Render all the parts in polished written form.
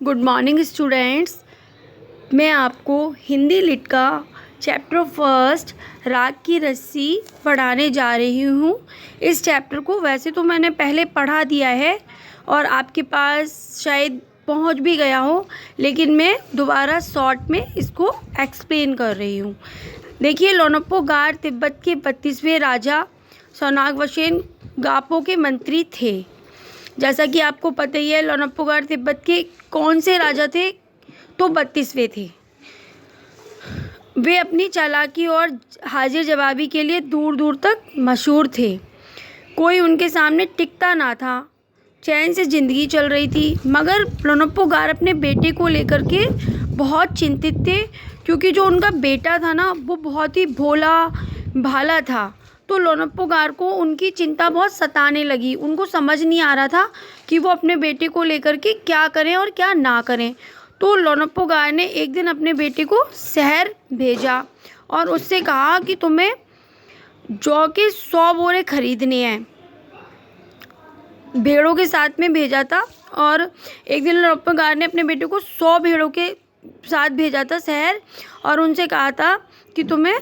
Good morning students. मैं आपको Hindi lit का चैप्टर फर्स्ट राग की रस्सी पढ़ाने जा रही हूँ। इस चैप्टर को वैसे तो मैंने पहले पढ़ा दिया है और आपके पास शायद पहुँच भी गया हो, लेकिन मैं दोबारा शॉर्ट में इसको एक्सप्लेन कर रही हूँ। देखिए, लोनप्पो गार तिब्बत के 32वें राजा सोनागवशेन गापो के मंत्री थे। जैसा कि आपको पता ही है, लोनप्पो गार तिब्बत के कौन से राजा थे? तो 32वें थे। वे अपनी चालाकी और हाजिर जवाबी के लिए दूर दूर तक मशहूर थे। कोई उनके सामने टिकता ना था। चैन से ज़िंदगी चल रही थी, मगर लोनप्पो गार अपने बेटे को लेकर के बहुत चिंतित थे, क्योंकि जो उनका बेटा था ना, वो बहुत ही भोला भाला था। तो लोनप्पो गार को उनकी चिंता बहुत सताने लगी। उनको समझ नहीं आ रहा था कि वो अपने बेटे को लेकर के क्या करें और क्या ना करें। तो लोनप्पो गार ने एक दिन अपने बेटे को शहर भेजा और उससे कहा कि तुम्हें जौ के 100 बोरे खरीदने हैं। भेड़ों के साथ में भेजा था और एक दिन लोनप्पो गार ने अपने बेटे को 100 भेड़ों के साथ भेजा था शहर और उनसे कहा था कि तुम्हें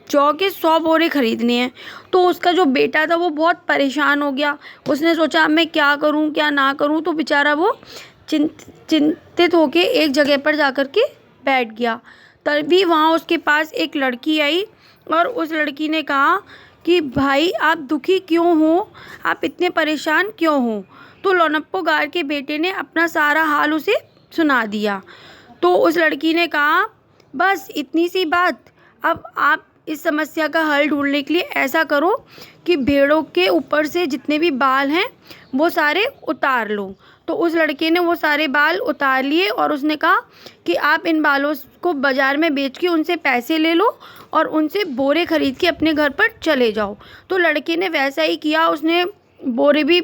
जौ के 100 बोरे खरीदने हैं। तो उसका जो बेटा था वो बहुत परेशान हो गया। उसने सोचा मैं क्या करूं क्या ना करूं, तो बेचारा वो चिंतित होके एक जगह पर जाकर के बैठ गया। तभी वहाँ उसके पास एक लड़की आई और उस लड़की ने कहा कि भाई, आप दुखी क्यों हो, आप इतने परेशान क्यों हो? तो लोनप्पो गार के बेटे ने अपना सारा हाल उसे सुना दिया। तो उस लड़की ने कहा, बस इतनी सी बात, अब आप इस समस्या का हल ढूंढने के लिए ऐसा करो कि भेड़ों के ऊपर से जितने भी बाल हैं वो सारे उतार लो। तो उस लड़के ने वो सारे बाल उतार लिए और उसने कहा कि आप इन बालों को बाज़ार में बेच के उनसे पैसे ले लो और उनसे बोरे ख़रीद के अपने घर पर चले जाओ। तो लड़के ने वैसा ही किया। उसने बोरे भी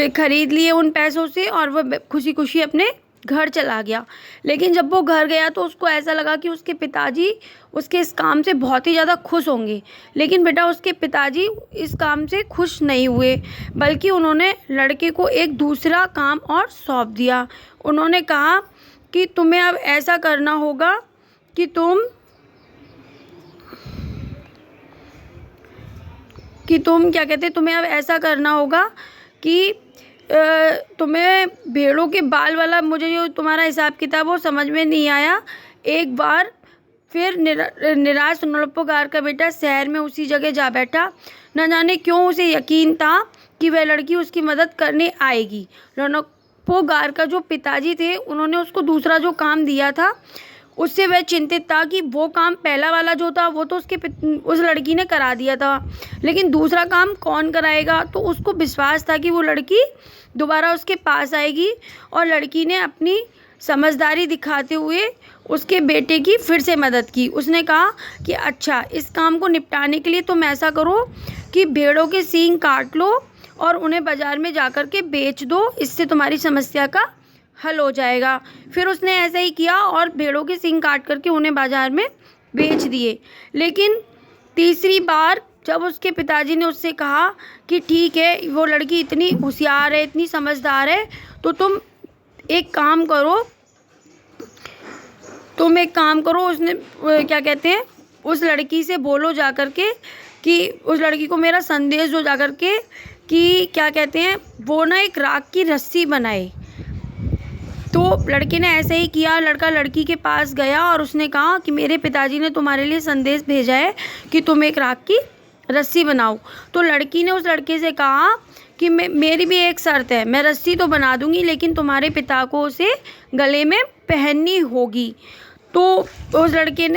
ख़रीद लिए उन पैसों से और वह खुशी खुशी अपने घर चला गया। लेकिन जब वो घर गया तो उसको ऐसा लगा कि उसके पिताजी उसके इस काम से बहुत ही ज़्यादा खुश होंगे। लेकिन बेटा, उसके पिताजी इस काम से खुश नहीं हुए, बल्कि उन्होंने लड़के को एक दूसरा काम और सौंप दिया। उन्होंने कहा कि तुम्हें अब ऐसा करना होगा कि तुम्हें अब ऐसा करना होगा कि तुम्हें भेड़ों के बाल वाला, मुझे जो तुम्हारा हिसाब किताब वो समझ में नहीं आया। एक बार फिर निराश लोनप्पो गार का बेटा शहर में उसी जगह जा बैठा। न जाने क्यों उसे यकीन था कि वह लड़की उसकी मदद करने आएगी। लोनप्पो गार का जो पिताजी थे, उन्होंने उसको दूसरा जो काम दिया था उससे वह चिंतित था कि वो काम पहला वाला जो था वो तो उस लड़की ने करा दिया था, लेकिन दूसरा काम कौन कराएगा? तो उसको विश्वास था कि वो लड़की दोबारा उसके पास आएगी और लड़की ने अपनी समझदारी दिखाते हुए उसके बेटे की फिर से मदद की। उसने कहा कि अच्छा, इस काम को निपटाने के लिए तुम ऐसा करो कि भेड़ों के सींग काट लो और उन्हें बाज़ार में जाकर के बेच दो, इससे तुम्हारी समस्या का हल हो जाएगा। फिर उसने ऐसा ही किया और भेड़ों के सींग काट करके उन्हें बाज़ार में बेच दिए। लेकिन तीसरी बार जब उसके पिताजी ने उससे कहा कि ठीक है, वो लड़की इतनी होशियार है, इतनी समझदार है, तो तुम एक काम करो, उसने क्या कहते हैं, उस लड़की से बोलो जा कर के कि उस लड़की को मेरा संदेश दो जा कर के कि क्या कहते हैं, वो ना एक राख की रस्सी बनाए। तो लड़के ने ऐसे ही किया। लड़का लड़की के पास गया और उसने कहा कि मेरे पिताजी ने तुम्हारे लिए संदेश भेजा है कि तुम एक राख की रस्सी बनाओ। तो लड़की ने उस लड़के से कहा कि मेरी भी एक शर्त है, मैं रस्सी तो बना दूंगी, लेकिन तुम्हारे पिता को उसे गले में पहननी होगी। तो उस लड़के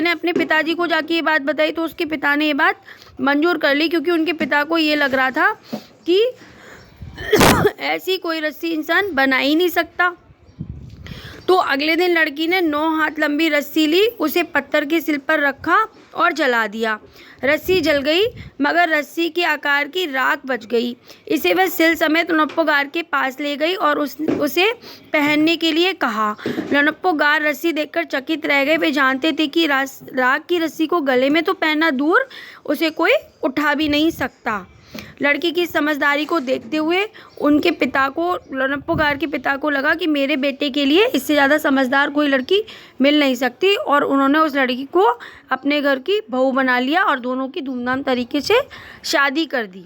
ने अपने पिताजी को जाके ये बात बताई। तो उसके पिता ने ये बात मंजूर कर ली, क्योंकि उनके पिता को ये लग रहा था कि ऐसी कोई रस्सी इंसान बना ही नहीं सकता। तो अगले दिन लड़की ने 9 हाथ लंबी रस्सी ली, उसे पत्थर के सिल पर रखा और जला दिया। रस्सी जल गई, मगर रस्सी के आकार की राख बच गई। इसे वह सिल समेत लोनप्पो गार के पास ले गई और उसे पहनने के लिए कहा। लोनप्पो गार रस्सी देखकर चकित रह गए। वे जानते थे कि राख की रस्सी को गले में तो पहनना दूर, उसे कोई उठा भी नहीं सकता। लड़की की समझदारी को देखते हुए उनके पिता को, रणप्पो गार के पिता को लगा कि मेरे बेटे के लिए इससे ज़्यादा समझदार कोई लड़की मिल नहीं सकती, और उन्होंने उस लड़की को अपने घर की बहू बना लिया और दोनों की धूमधाम तरीके से शादी कर दी।